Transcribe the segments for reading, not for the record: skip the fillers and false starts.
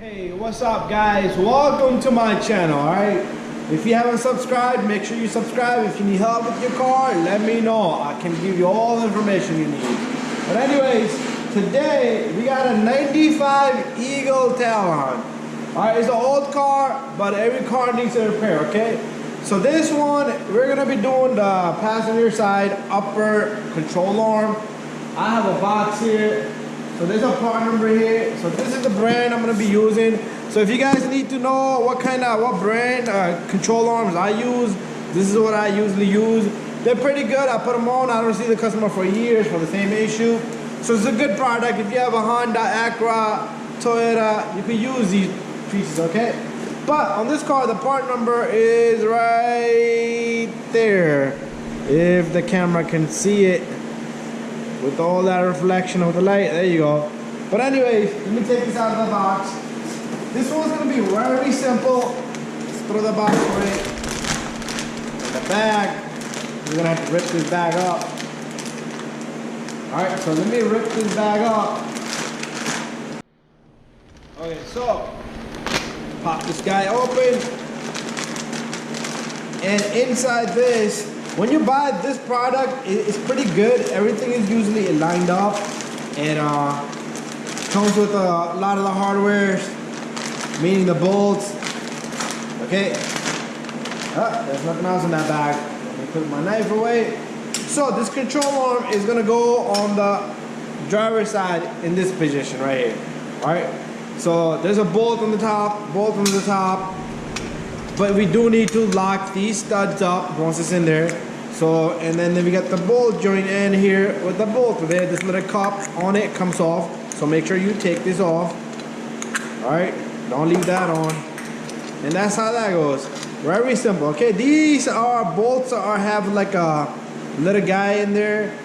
Hey, what's up guys? Welcome to my channel, alright? If you haven't subscribed, make sure you subscribe. If you need help with your car, let me know. I can give you all the information you need. But anyways, today we got a 95 EagleTalon. Alright, it's an old car, but every car needs a repair, okay? So this one, we're gonna be doing the passenger side upper control arm. I have a box here. So there's a part number here. So this is the brand I'm gonna be using. So if you guys need to know what brand control arms I use, this is what I usually use. They're pretty good. I put them on. I don't see the customer for years for the same issue. So it's a good product. If you have a Honda, Acura, Toyota, you can use these pieces, okay? But on this car, the part number is right there. If the camera can see it. With all that reflection of the light, there you go. But anyways, let me take this out of the box. This one's gonna be very simple. Let's throw the box away. In the bag, we're gonna have to rip this bag up. All right, so let me rip this bag up. Okay, so pop this guy open, and inside this. When you buy this product, it's pretty good. Everything is usually lined up. It comes with a lot of the hardware, meaning the bolts. Okay. There's nothing else in that bag. Let me put my knife away. So this control arm is gonna go on the driver's side in this position right here. All right. So there's a bolt on the top, bolt on the top. But we do need to lock these studs up once it's in there. So, and then we got the bolt joint in here with the bolt there. This little cup on it comes off. So make sure you take this off. Alright, don't leave that on. And that's how that goes. Very simple, okay? These are bolts have like a little guy in there.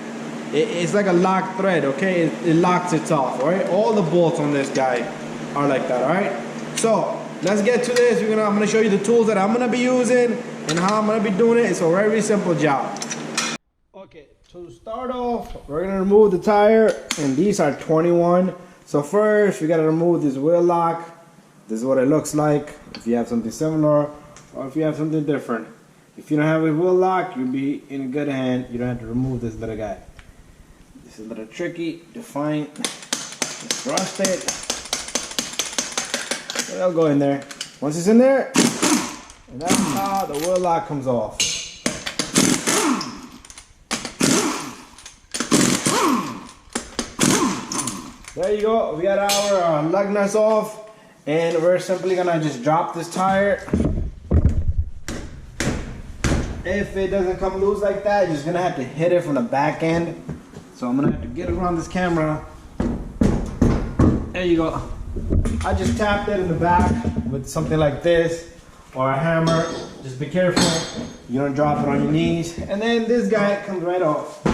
It's like a lock thread, okay? It locks itself, alright? All the bolts on this guy are like that, alright? So, let's get to this. I'm gonna show you the tools that I'm gonna be using and how I'm gonna be doing it. It's a very simple job. Okay, to start off, we're gonna remove the tire, and these are 21. So first, we gotta remove this wheel lock. This is what it looks like if you have something similar or if you have something different. If you don't have a wheel lock, you'll be in good hand. You don't have to remove this little guy. This is a little tricky to find. Just rust it. It'll go in there. Once it's in there, and that's how the wheel lock comes off. There you go. We got our lug nuts off, and we're simply gonna just drop this tire. If it doesn't come loose like that, you're just gonna have to hit it from the back end. So I'm gonna have to get around this camera. There you go. I just tapped it in the back with something like this or a hammer. Just be careful you don't drop it on your knees. And then this guy comes right off.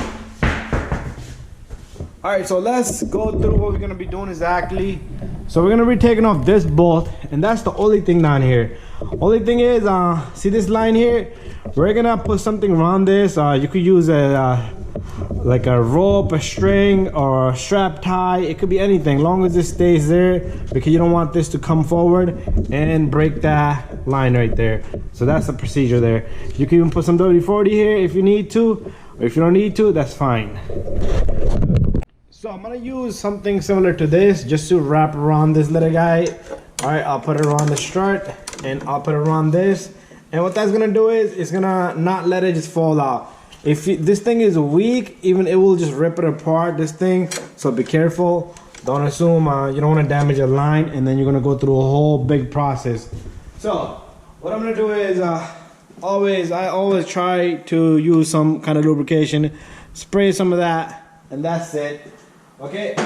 Alright, so let's go through what we're gonna be doing exactly. So we're gonna be taking off this bolt, and that's the only thing down here. Only thing is, see this line here? We're gonna put something around this. You could use like a rope, a string, or a strap tie. It could be anything, long as it stays there, because you don't want this to come forward and break that line right there. So that's the procedure there. You can even put some WD-40 here if you need to, or if you don't need to, that's fine. So I'm gonna use something similar to this just to wrap around this little guy. All right, I'll put it around the strut, and I'll put it around this. And what that's gonna do is it's gonna not let it just fall out. If this thing is weak, even it will just rip it apart, this thing. So be careful. Don't assume you don't want to damage a line, and then you're going to go through a whole big process. So what I'm going to do is I always try to use some kind of lubrication. Spray some of that, and that's it. Okay.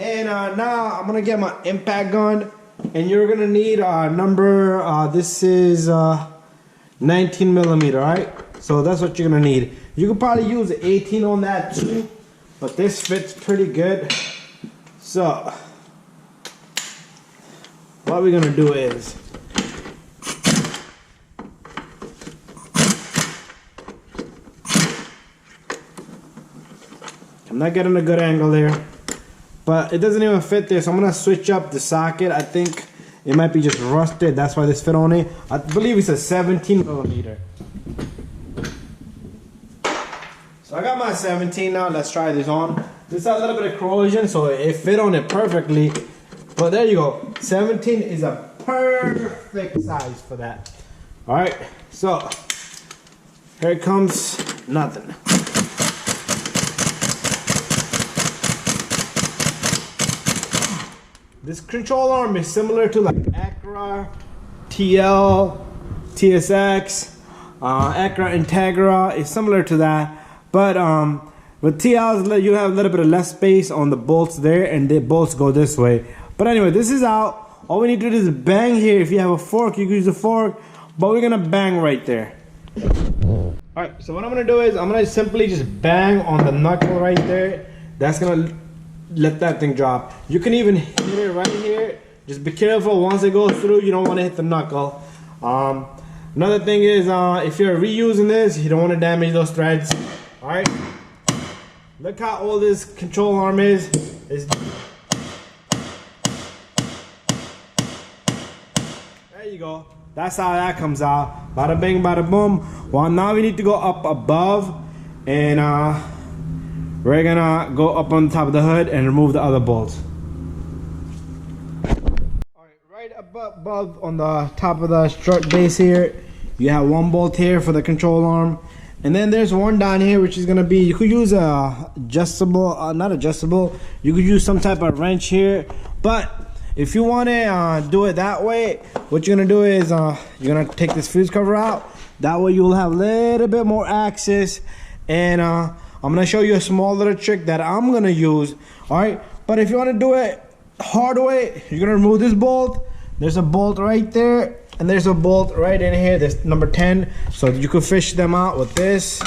And now I'm going to get my impact gun. And you're going to need a number. This is 19 millimeter, right? So that's what you're going to need. You could probably use 18 on that too, but this fits pretty good. So what we're gonna do is I'm not getting a good angle there, but it doesn't even fit there, so I'm gonna switch up the socket. I think It might be just rusted. That's why this fit on it. I believe it's a 17 millimeter. So I got my 17 now. Let's try this on. This has a little bit of corrosion, so it fit on it perfectly. But there you go. 17 is a perfect size for that. All right, so here comes nothing. This control arm is similar to like Acura, TL, TSX, Acura Integra. It's similar to that, but with TLs you have a little bit of less space on the bolts there, and the bolts go this way. But anyway, this is out. All we need to do is bang here. If you have a fork, you can use a fork, but we're gonna bang right there. All right, so what I'm gonna do is I'm gonna simply just bang on the knuckle right there. That's gonna let that thing drop. You can even hit it right here. Just be careful once it goes through. You don't want to hit the knuckle. Another thing is if you're reusing this, you don't want to damage those threads. All right, look how old this control arm is. There you go. That's how that comes out. Bada bing, bada boom. Well, now we need to go up above, and we're gonna go up on top of the hood and remove the other bolts. Alright, right above on the top of the strut base here, you have one bolt here for the control arm. And then there's one down here which is gonna be, you could use a adjustable, not adjustable, you could use some type of wrench here. But if you wanna do it that way, what you're gonna do is you're gonna take this fuse cover out. That way you'll have a little bit more access, and I'm gonna show you a small little trick that I'm gonna use. All right, but if you want to do it hard way, you're gonna remove this bolt. There's a bolt right there, and there's a bolt right in here. This number 10. So you could fish them out with this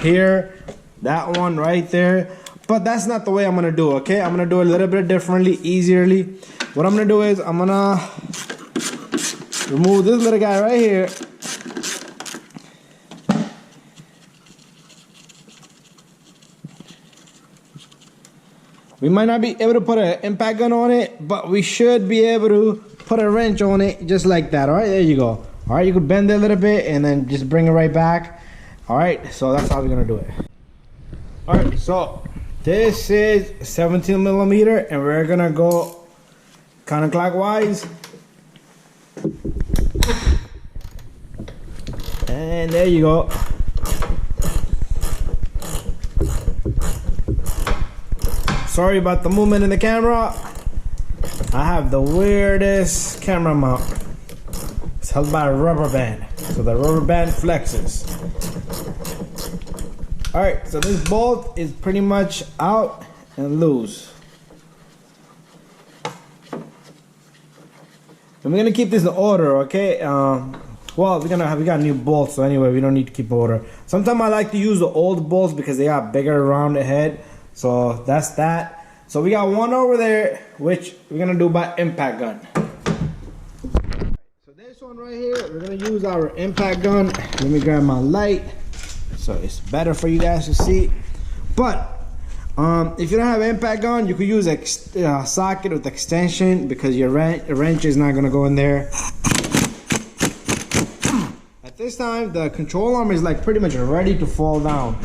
here, that one right there. But that's not the way I'm gonna do. Okay, I'm gonna do it a little bit differently, easierly. What I'm gonna do is I'm gonna remove this little guy right here. We might not be able to put an impact gun on it, but we should be able to put a wrench on it just like that. All right, there you go. All right, you could bend it a little bit and then just bring it right back. All right, so that's how we're gonna do it. All right, so this is 17 millimeter, and we're gonna go counterclockwise. And there you go. Sorry about the movement in the camera. I have the weirdest camera mount. It's held by a rubber band, so the rubber band flexes. All right, so this bolt is pretty much out and loose. And we're gonna keep this in order, okay? Well, we got new bolts, so anyway, we don't need to keep order. Sometimes I like to use the old bolts because they got bigger around the head. So that's that. So we got one over there, which we're gonna do by impact gun. So this one right here, we're gonna use our impact gun. Let me grab my light so it's better for you guys to see. But if you don't have an impact gun, you could use a socket with extension, because your wrench is not gonna go in there. At this time, the control arm is like pretty much ready to fall down.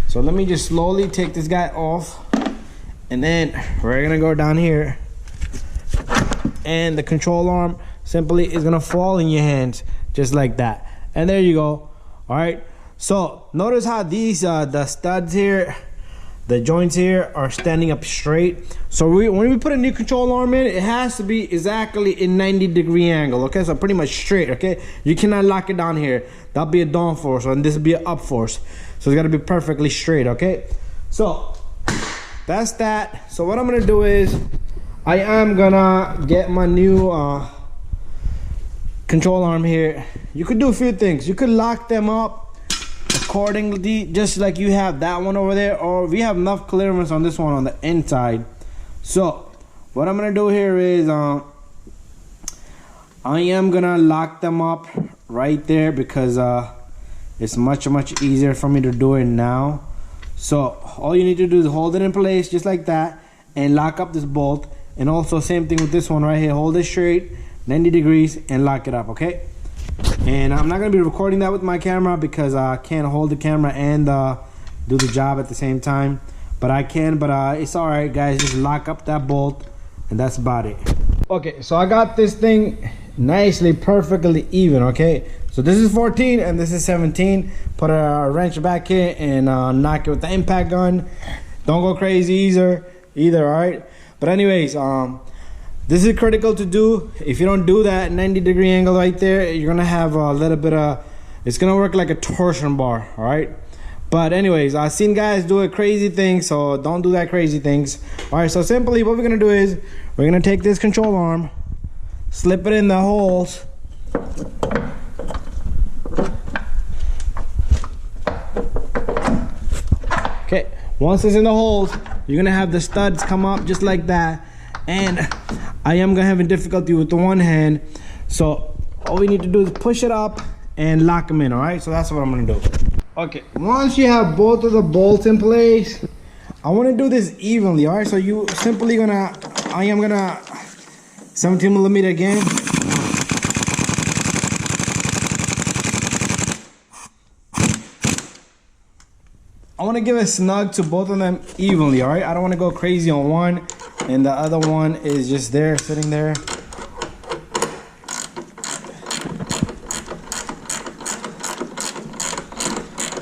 So let me just slowly take this guy off, and then we're gonna go down here, and the control arm simply is gonna fall in your hands just like that. And there you go. All right, so notice how these the studs here, the joints here are standing up straight. So when we put a new control arm in, it has to be exactly in 90-degree angle. Okay, so pretty much straight. Okay, you cannot lock it down here. That'll be a down force, and this will be an up force. So it's got to be perfectly straight. Okay, so that's that. So what I'm gonna do is I am gonna get my new control arm here. You could do a few things. You could lock them up accordingly, just like you have that one over there, or we have enough clearance on this one on the inside. So what I'm gonna do here is I am gonna lock them up right there, because it's much easier for me to do it now. So all you need to do is hold it in place just like that and lock up this bolt. And also same thing with this one right here. Hold it straight, 90 degrees, and lock it up, okay? And I'm not gonna be recording that with my camera because I can't hold the camera and do the job at the same time. But I can, but it's all right, guys. Just lock up that bolt, and that's about it. Okay, so I got this thing nicely, perfectly even, okay? So this is 14 and this is 17. Put a wrench back in and knock it with the impact gun. Don't go crazy either, all right? But anyways, this is critical to do. If you don't do that 90-degree angle right there, you're gonna have a little bit of, it's gonna work like a torsion bar, all right? But anyways, I've seen guys do a crazy thing, so don't do that crazy things. All right, so simply what we're gonna do is we're gonna take this control arm, slip it in the holes. Okay, once it's in the holes, you're gonna have the studs come up just like that. And I am gonna have difficulty with the one hand, so all we need to do is push it up and lock them in. All right, so that's what I'm gonna do. Okay, once you have both of the bolts in place, I want to do this evenly. All right, so you simply I am gonna 17 millimeter again. I want to give a snug to both of them evenly. All right, I don't want to go crazy on one and the other one is just there, sitting there.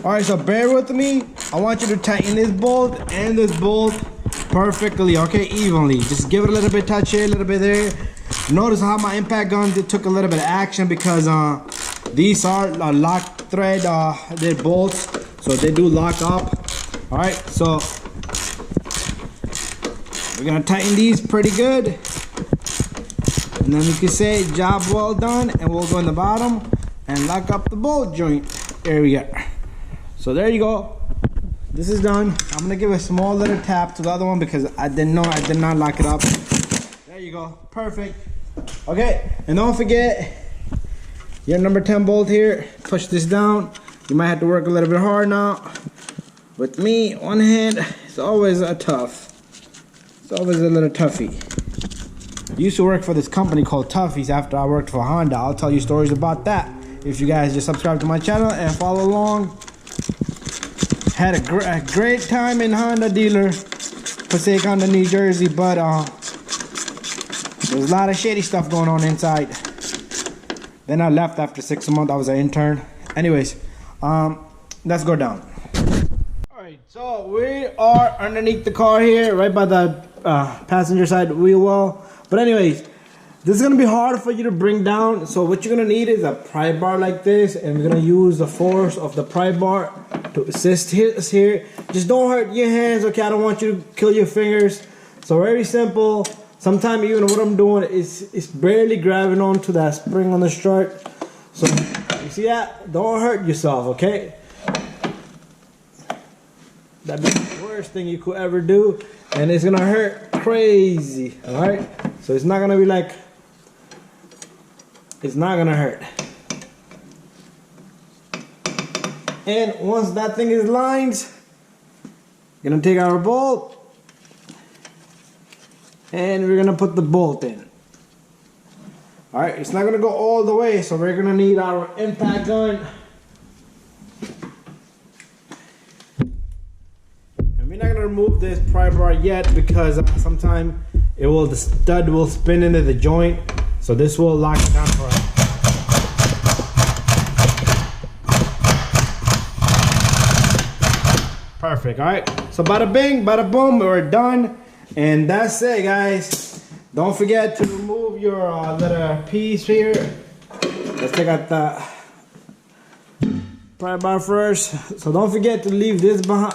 All right, so bear with me. I want you to tighten this bolt and this bolt perfectly, okay, evenly. Just give it a little bit touch here, a little bit there. Notice how my impact gun took a little bit of action because these are lock thread they're bolts, so they do lock up. All right, so we're gonna tighten these pretty good, and then we can say job well done, and we'll go in the bottom and lock up the bolt joint. There we go. So there you go. This is done. I'm gonna give a small little tap to the other one because I did not lock it up. There you go. Perfect. Okay, and don't forget your number 10 bolt here. Push this down. You might have to work a little bit hard now. With me, one hand, it's always a tough. It's always a little toughie. I used to work for this company called Toughies after I worked for Honda. I'll tell you stories about that if you guys just subscribe to my channel and follow along. Had a great time in Honda dealer, Passaic, Honda, New Jersey, but there's a lot of shady stuff going on inside. Then I left after 6 months. I was an intern. Anyways, let's go down. Alright, so we are underneath the car here, right by the passenger side wheel well. But anyways, this is gonna be hard for you to bring down. So what you're gonna need is a pry bar like this, and we're gonna use the force of the pry bar to assist us here. Just don't hurt your hands, okay? I don't want you to kill your fingers. So very simple. Sometimes even what I'm doing is barely grabbing onto that spring on the strut. So you see that? Don't hurt yourself, okay? That'd be the worst thing you could ever do, and it's gonna hurt crazy. All right? So it's not gonna be like, it's not gonna hurt. And once that thing is lined, we're gonna take our bolt and we're gonna put the bolt in. All right, it's not gonna go all the way, so we're gonna need our impact gun. And we're not gonna remove this pry bar yet because sometimes the stud will spin into the joint, so this will lock it down for us. Perfect. All right, so bada bing, bada boom, we're done, and that's it, guys. Don't forget to remove your little piece here. Let's take out the pry bar first. So don't forget to leave this behind.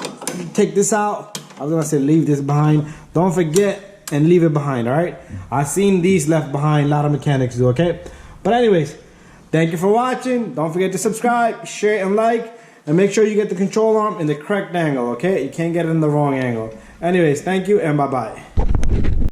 Take this out. I was gonna say leave this behind. Don't forget and leave it behind. All right. I've seen these left behind. A lot of mechanics do. Okay. But anyways, thank you for watching. Don't forget to subscribe, share, and like. And make sure you get the control arm in the correct angle, okay? You can't get it in the wrong angle. Anyways, thank you and bye-bye.